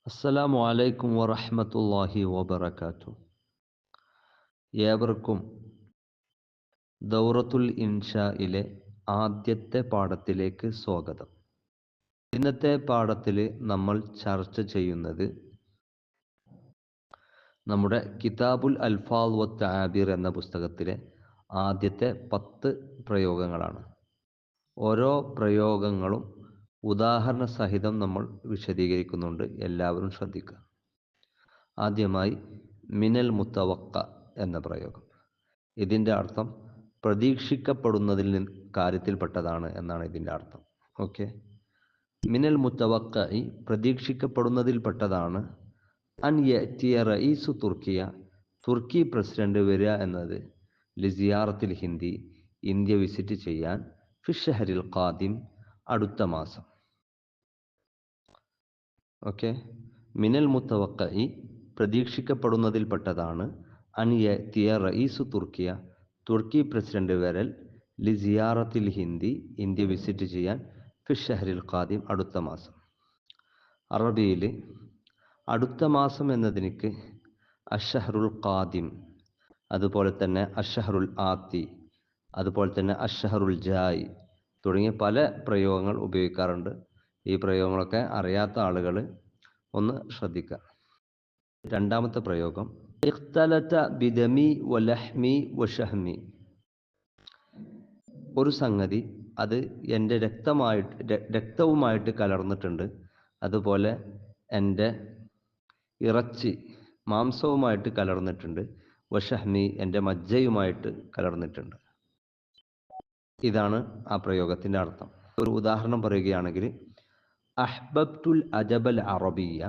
അസ്സലാമു അലൈക്കും വറഹ്മത്തുള്ളാഹി വബറകാതുഹു. ഏവർക്കും ദൗറത്തുൽ ഇൻഷായിലെ ആദ്യത്തെ പാഠത്തിലേക്ക് സ്വാഗതം. ഇന്നത്തെ പാഠത്തിൽ നമ്മൾ ചർച്ച ചെയ്യുന്നത് നമ്മുടെ കിതാബുൽ അൽഫാദ് വ തആബീർ എന്ന പുസ്തകത്തിലെ ആദ്യത്തെ 10 പ്രയോഗങ്ങളാണ്. ഓരോ പ്രയോഗങ്ങളും ഉദാഹരണ സഹിതം നമ്മൾ വിശദീകരിക്കുന്നുണ്ട്. എല്ലാവരും ശ്രദ്ധിക്കുക. ആദ്യമായി മിനൽ മുത്തവക്ക എന്ന പ്രയോഗം. ഇതിൻ്റെ അർത്ഥം പ്രതീക്ഷിക്കപ്പെടുന്നതിൽ കാര്യത്തിൽപ്പെട്ടതാണ് എന്നാണ് ഇതിൻ്റെ അർത്ഥം. ഓക്കെ, മിനൽ മുത്തവക്ക പ്രതീക്ഷിക്കപ്പെടുന്നതിൽപ്പെട്ടതാണ് അൻ യഅ്തിയ റഈസു തുർക്കിയ, തുർക്കി പ്രസിഡന്റ് വരിക എന്നത്, ലിസിയാറത്തിൽ ഹിന്ദി, ഇന്ത്യ വിസിറ്റ് ചെയ്യാൻ, ഫിഷഹരിൽ ഖാദിം അടുത്ത മാസം. ഓക്കെ, മിനൽ മുത്തവക്കഇ പ്രതീക്ഷിക്കപ്പെടുന്നതിൽപ്പെട്ടതാണ് അൻ യഅ്തിയ റഈസു തുർക്കിയ, തുർക്കി പ്രസിഡന്റ് വരൽ, ലിസിയാറത്തിൽ ഹിന്ദി, ഇന്ത്യ വിസിറ്റ് ചെയ്യാൻ, ഫിഷഹരിൽ ഖാദിം അടുത്ത മാസം. അറബിയിൽ അടുത്ത മാസം എന്നതിനിക്ക് അഷ്ഹറുൽ ഖാദിം, അതുപോലെ തന്നെ അഷ്ഹറുൽ ആത്തി, അതുപോലെ തന്നെ അഷ്ഹറുൽ ജായി തുടങ്ങിയ പല പ്രയോഗങ്ങൾ ഉപയോഗിക്കാറുണ്ട്. ഈ പ്രയോഗങ്ങളൊക്കെ അറിയാത്ത ആളുകൾ ഒന്ന് ശ്രദ്ധിക്കുക. രണ്ടാമത്തെ പ്രയോഗം ഇഖ്തലത ബിദമി വലഹ്മി വശഹ്മി, ഒരു സംഗതി അത് എൻ്റെ രക്തവുമായിട്ട് കലർന്നിട്ടുണ്ട്, അതുപോലെ എൻ്റെ ഇറച്ചി മാംസവുമായിട്ട് കലർന്നിട്ടുണ്ട്, വശഹ്മി എൻ്റെ മജ്ജയുമായിട്ട് കലർന്നിട്ടുണ്ട്. ഇതാണ് ആ പ്രയോഗത്തിൻ്റെ അർത്ഥം. ഒരു ഉദാഹരണം പറയുകയാണെങ്കിൽ, അഹ്ബബ്തുൽ അജബൽ അറബിയ,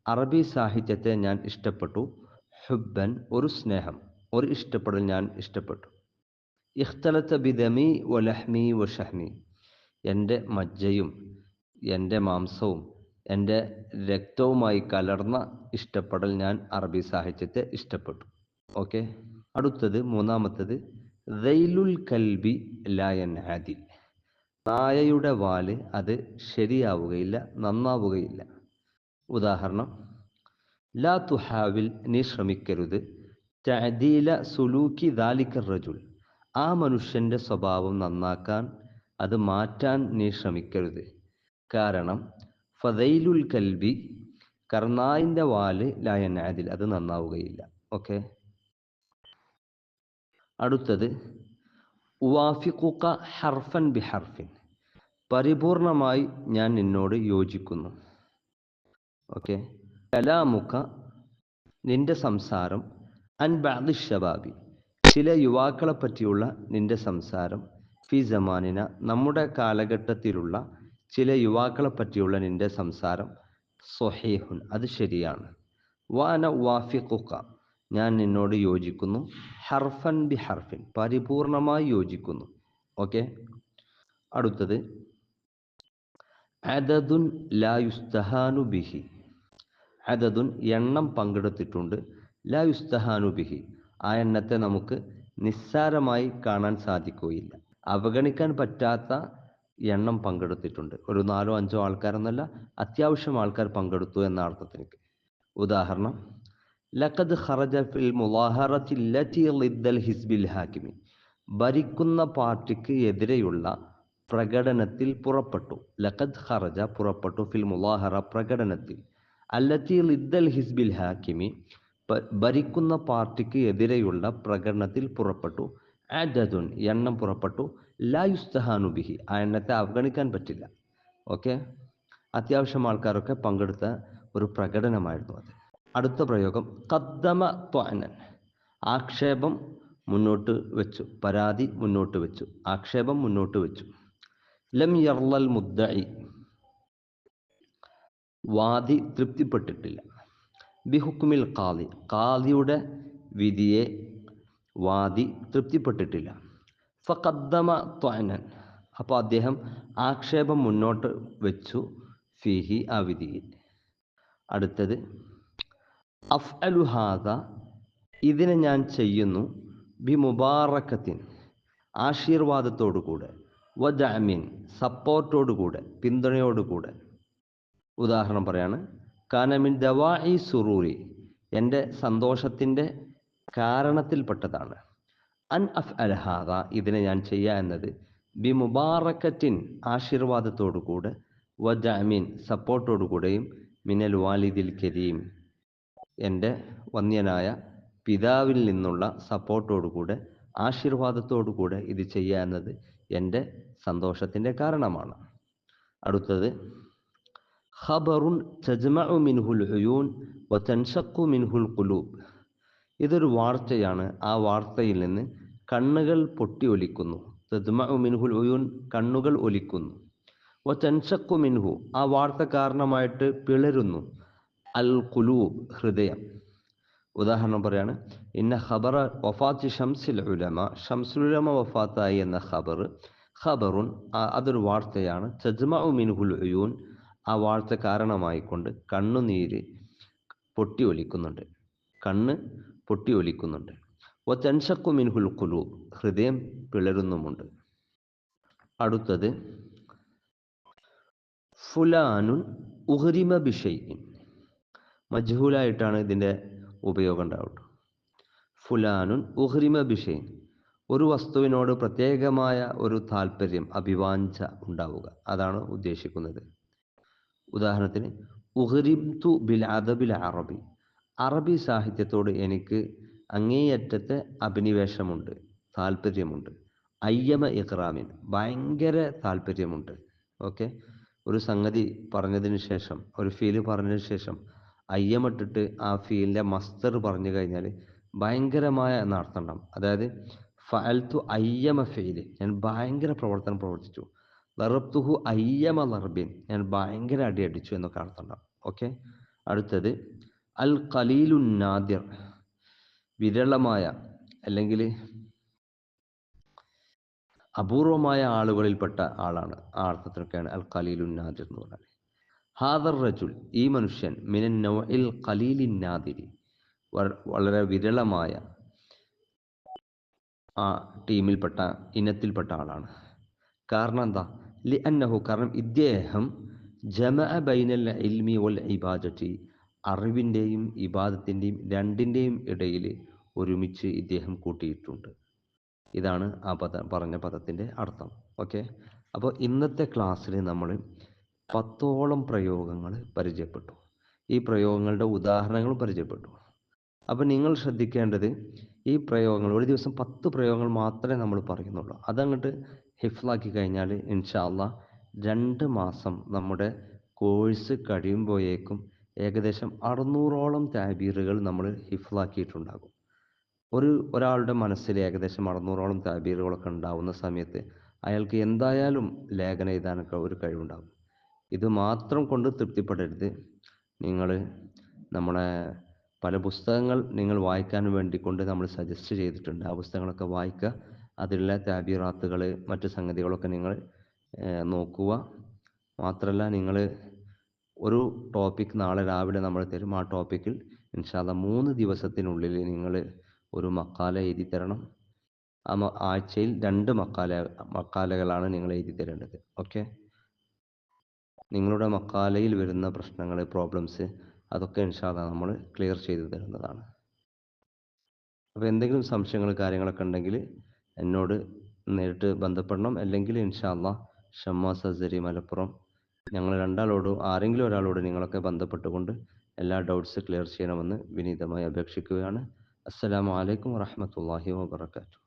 അറബി സാഹിത്യത്തെ ഞാൻ ഇഷ്ടപ്പെട്ടു, ഹുബ്ബൻ ഒരു സ്നേഹം, ഒരു ഇഷ്ടപ്പെടൽ ഞാൻ ഇഷ്ടപ്പെട്ടു. ഇഖ്തലത ബിദമി വലഹ്മി വശഹ്മി, എൻ്റെ മജ്ജയും എൻ്റെ മാംസവും എൻ്റെ രക്തവുമായി കലർന്ന ഇഷ്ടപ്പെടൽ ഞാൻ അറബി സാഹിത്യത്തെ ഇഷ്ടപ്പെട്ടു. ഓക്കെ, അടുത്തത് മൂന്നാമത്തത് ദൈലുൽ കൽബി ലാ യൻഅദിൽ, നായയുടെ വാല് അത് ശരിയാവുകയില്ല, നന്നാവുകയില്ല. ഉദാഹരണം, ലാ തുഹാവിൽ, നീ ശ്രമിക്കരുത്, തഅദീല സുലൂക്കി ദാലിക റജുൽ, ആ മനുഷ്യൻ്റെ സ്വഭാവം നന്നാക്കാൻ, അത് മാറ്റാൻ നീ ശ്രമിക്കരുത്. കാരണം ഫദൈലുൽ കൽബി, കർനായിൻ്റെ വാല്, ലാ യൻഅദിൽ, അത് നന്നാവുകയില്ല. ഓക്കെ, അടുത്തത് ഉവാഫിഖുക ഹർഫൻ ബിഹർഫിൻ, പരിപൂർണമായി ഞാൻ നിന്നോട് യോജിക്കുന്നു. ഓക്കെ, കലാമുക, നിന്റെ സംസാരം, അൻ ബഅദി ശബാബി, ചില യുവാക്കളെ പറ്റിയുള്ള നിന്റെ സംസാരം, ഫി സമാനിന, നമ്മുടെ കാലഘട്ടത്തിലുള്ള ചില യുവാക്കളെ പറ്റിയുള്ള നിന്റെ സംസാരം, സ്വഹീഹുൻ, അത് ശരിയാണ്. വഅന ഉവാഫിഖുക, ഞാൻ നിന്നോട് യോജിക്കുന്നു, ഹർഫൻ ബി ഹർഫിൻ, പരിപൂർണമായി യോജിക്കുന്നു. ഓക്കെ, അടുത്തത് അദദുൻ ലാ യുസ്തഹാനു ബിഹി, അദദുൻ എണ്ണം പങ്കെടുത്തിട്ടുണ്ട്, ലാ യുസ്തഹാനു ബിഹി, ആ എണ്ണത്തെ നമുക്ക് നിസ്സാരമായി കാണാൻ സാധിക്കുകയില്ല, അവഗണിക്കാൻ പറ്റാത്ത എണ്ണം പങ്കെടുത്തിട്ടുണ്ട്. ഒരു 4-5 ആൾക്കാരെന്നല്ല, അത്യാവശ്യം ആൾക്കാർ പങ്കെടുത്തു എന്ന അർത്ഥത്തിലേക്ക്. ഉദാഹരണം, ലഖദ് ഖറജ ഫിൽ മുളാഹറത്തി ലത്തി ളിദ്ദൽ ഹിസ്ബിൽ ഹാക്കിമി, ഭരിക്കുന്ന പാർട്ടിക്ക് എതിരെയുള്ള പ്രകടനത്തിൽ പുറപ്പെട്ടു. ലഖദ് ഖറജ, പുറപ്പെട്ടു, ഫിൽ മുളാഹറ, പ്രകടനത്തിൽ, അല്ലത്തി ളിദ്ദൽ ഹിസ്ബിൽ ഹാക്കിമി, ഭരിക്കുന്ന പാർട്ടിക്ക് എതിരെയുള്ള പ്രകടനത്തിൽ പുറപ്പെട്ടു. അദദുൻ, എണ്ണം പുറപ്പെട്ടു, ലാ യുസ്തഹാനു ബിഹി, ആ എണ്ണത്തെ അവഗണിക്കാൻ പറ്റില്ല. ഓക്കെ, അത്യാവശ്യം ആൾക്കാരൊക്കെ പങ്കെടുത്ത ഒരു പ്രകടനമായിരുന്നു അത്. അടുത്ത പ്രയോഗം ഖദ്ദമ ത്വഅനൻ, ആക്ഷേപം മുന്നോട്ട് വെച്ചു, പരാതി മുന്നോട്ട് വെച്ചു, ആക്ഷേപം മുന്നോട്ട് വെച്ചു. ലം യർലൽ മുദ്ദഇ, വാദി തൃപ്തിപ്പെട്ടിട്ടില്ല. ബിഹുക്മിൽ ഖാദി, ഖാദിയുടെ വിധിയെ വാദി തൃപ്തിപ്പെട്ടിട്ടില്ല. ഫഖദ്ദമ ത്വഅനൻ, അപ്പോൾ അദ്ദേഹം ആക്ഷേപം മുന്നോട്ട് വെച്ചു, ഫീഹി, ആ വിധിയിൽ. അടുത്തത് അഫ്അലു ഹാദ, ഇതിനെ ഞാൻ ചെയ്യുന്നു, ബി മുബാറക്കത്തിൻ, ആശീർവാദത്തോടുകൂടെ, വദഅമിൻ, സപ്പോർട്ടോടുകൂടെ, പിന്തുണയോടുകൂടെ. ഉദാഹരണം പറയാണ്, കാന മിൻ ദവാഇ സുറൂരി, എൻ്റെ സന്തോഷത്തിൻ്റെ കാരണത്തിൽപ്പെട്ടതാണ്. അൻ അഫ്അല ഹാദ, ഇതിനെ ഞാൻ ചെയ്യുക എന്നത്, ബി മുബാറക്കത്തിൻ, ആശീർവാദത്തോടു കൂടെ, വദഅമിൻ, സപ്പോർട്ടോടു കൂടെയും, മിനൽ വാലിദിൽ കരീം, എൻ്റെ വന്യനായ പിതാവിൽ നിന്നുള്ള സപ്പോർട്ടോടു കൂടെ, ആശീർവാദത്തോടു കൂടെ ഇത് ചെയ്യുക എന്നത് എൻ്റെ സന്തോഷത്തിൻ്റെ കാരണമാണ്. അടുത്തത് ഖബറുൻ തജ്മഉ മിൻഹുൽ ഉയൂൻ വതൻഷഖു മിൻഹുൽ ഖുലൂബ്, ഇതൊരു വാർത്തയാണ്. ആ വാർത്തയിൽ നിന്ന് കണ്ണുകൾ പൊട്ടി ഒലിക്കുന്നു. തജ്മഉ മിൻഹുൽ ഉയൂൻ, കണ്ണുകൾ ഒലിക്കുന്നു. വതൻഷഖു മിൻഹു, ആ വാർത്ത കാരണമായിട്ട് പിളരുന്നു. അൽ ഖുലൂബ്, ഹൃദയം. ഉദാഹരണം പറയാണ്, ഇന്ന ഖബറ വഫാത്തി ഷംസുൽ ഉലമ, ഷംസുൽ ഉലമ വഫാത്തായി എന്ന ഖബറുൻ, അതൊരു വാർത്തയാണ്. തജ്മഉ മിൻഹുൽ ഉയൂൻ, ആ വാർത്ത കാരണമായിക്കൊണ്ട് കണ്ണുനീര് പൊട്ടി ഒലിക്കുന്നുണ്ട്, കണ്ണ് പൊട്ടി ഒലിക്കുന്നുണ്ട്. വതൻഷഖു മിൻഹുൽ ഖുലൂബ്, ഹൃദയം പിളരുന്നുമുണ്ട്. അടുത്തത് ഫുലാനുൻ ഉഹ്രിമ ബിഷൈഇൻ, മജ്ഹൂലായിട്ടാണ് ഇതിൻ്റെ ഉപയോഗം ഉണ്ടാവുക. ഫുലാനുൻ ഉഹ്രിമ ബിഷൈഇൻ, ഒരു വസ്തുവിനോട് പ്രത്യേകമായ ഒരു താല്പര്യം, അഭിവാഞ്ച ഉണ്ടാവുക, അതാണ് ഉദ്ദേശിക്കുന്നത്. ഉദാഹരണത്തിന് ഉഹ്രിംതു ബിൽ അദബിൽ അറബി, അറബി സാഹിത്യത്തോട് എനിക്ക് അങ്ങേയറ്റത്തെ അഭിനിവേശമുണ്ട്, താല്പര്യമുണ്ട്. അയ്യമ ഇഖ്റാമിൻ, ഭയങ്കര താല്പര്യമുണ്ട്. ഓക്കെ, ഒരു സംഗതി പറഞ്ഞതിന് ശേഷം, ഒരു ഫീല് പറഞ്ഞതിന് ശേഷം അയ്യമട്ടിട്ട് ആ ഫീലിൻ്റെ മസ്തർ പറഞ്ഞു കഴിഞ്ഞാൽ ഭയങ്കരമായ എന്നർത്ഥം ഉണ്ടാകും. അതായത് ഫഅൽതു അയ്യമ ഫീല്, ഞാൻ ഭയങ്കര പ്രവർത്തനം പ്രവർത്തിച്ചു. ലറബ്തുഹു അയ്യമ ലർബിൻ, ഞാൻ ഭയങ്കര അടി അടിച്ചു എന്നൊക്കെ അർത്ഥം ഉണ്ടാകും. ഓക്കെ, അടുത്തത് അൽ ഖലീലുൻ നാദിർ, വിരളമായ അല്ലെങ്കിൽ അപൂർവമായ ആളുകളിൽപ്പെട്ട ആളാണ്. ആ അർത്ഥത്തിനൊക്കെയാണ് അൽ ഖലീലുൻ നാദിർ എന്ന് പറഞ്ഞാൽ. ഹാദർ റജുൽ, ഈ മനുഷ്യൻ, മിനൻ നൗഇൽ ഖലീലിൻ നാദിരി, വളരെ വിരളമായ ആ ടീമിൽപ്പെട്ട, ഇനത്തിൽപ്പെട്ട ആളാണ്. കാരണം എന്താ? ലി അന്നഹു, കാരണം ഇദ്ദേഹം ജമഅ ബൈനൽ ഇൽമി വൽ ഇബാദത്തി, അറിവിൻ്റെയും ഇബാദത്തിൻ്റെയും രണ്ടിൻ്റെയും ഇടയിൽ ഒരുമിച്ച് ഇദ്ദേഹം കൂട്ടിയിട്ടുണ്ട്. ഇതാണ് ആ പറഞ്ഞ പദത്തിൻ്റെ അർത്ഥം. ഓക്കെ, അപ്പോൾ ഇന്നത്തെ ക്ലാസ്സിൽ നമ്മൾ 10ഓളം പ്രയോഗങ്ങൾ പരിചയപ്പെട്ടു. ഈ പ്രയോഗങ്ങളുടെ ഉദാഹരണങ്ങളും പരിചയപ്പെട്ടു. അപ്പോൾ നിങ്ങൾ ശ്രദ്ധിക്കേണ്ടത്, ഈ പ്രയോഗങ്ങൾ ഒരു ദിവസം 10 പ്രയോഗങ്ങൾ മാത്രമേ നമ്മൾ പറയുന്നുള്ളൂ. അതങ്ങോട്ട് ഹിഫ്ലാക്കി കഴിഞ്ഞാൽ ഇൻഷാ അല്ലാഹ് 2 മാസം നമ്മുടെ കോഴ്സ് കഴിയുമ്പോഴേക്കും ഏകദേശം 600ഓളം താബീറുകൾ നമ്മൾ ഹിഫ്ലാക്കിയിട്ടുണ്ടാകും. ഒരാളുടെ മനസ്സിൽ ഏകദേശം 600ഓളം താബീറുകളൊക്കെ ഉണ്ടാവുന്ന സമയത്ത് അയാൾക്ക് എന്തായാലും ലേഖനം എഴുതാനൊക്കെ ഒരു കഴിവുണ്ടാകും. ഇത് മാത്രം കൊണ്ട് തൃപ്തിപ്പെടരുത്. നിങ്ങൾ നമ്മളെ പല പുസ്തകങ്ങൾ നിങ്ങൾ വായിക്കാൻ വേണ്ടിക്കൊണ്ട് നമ്മൾ സജസ്റ്റ് ചെയ്തിട്ടുണ്ട്. ആ പുസ്തകങ്ങളൊക്കെ വായിക്കുക. അതിലുള്ള താബീറാത്തുകൾ, മറ്റു സംഗതികളൊക്കെ നിങ്ങൾ നോക്കുക. മാത്രമല്ല, നിങ്ങൾ ഒരു ടോപ്പിക് നാളെ രാവിലെ നമ്മൾ തരും. ആ ടോപ്പിക്കിൽ ഇൻഷാ അല്ലാഹ് 3 ദിവസത്തിനുള്ളിൽ നിങ്ങൾ ഒരു മക്കാല എഴുതി തരണം. ആ ആഴ്ചയിൽ 2 മക്കാലകളാണ് നിങ്ങൾ എഴുതി തരേണ്ടത്. ഓക്കെ, നിങ്ങളുടെ മക്കാലയിൽ വരുന്ന പ്രശ്നങ്ങൾ, പ്രോബ്ലംസ്, അതൊക്കെ ഇൻഷാ അല്ലാഹ് നമ്മൾ ക്ലിയർ ചെയ്തു തരുന്നതാണ്. അപ്പോൾ എന്തെങ്കിലും സംശയങ്ങൾ കാര്യങ്ങളൊക്കെ ഉണ്ടെങ്കിൽ എന്നോട് നേരിട്ട് ബന്ധപ്പെടണം. അല്ലെങ്കിൽ ഇൻഷാ അല്ലാഹ് ഷമ്മാസ് അസ്സരി മലപ്പുറം, ഞങ്ങൾ രണ്ടാളോടും ആരെങ്കിലും ഒരാളോട് നിങ്ങളൊക്കെ ബന്ധപ്പെട്ടുകൊണ്ട് എല്ലാ ഡൗട്ട്സ് ക്ലിയർ ചെയ്യണമെന്ന് വിനീതമായി അപേക്ഷിക്കുകയാണ്. അസ്സലാമു അലൈക്കും വറഹ്മത്തുള്ളാഹി വബറകാതുഹു.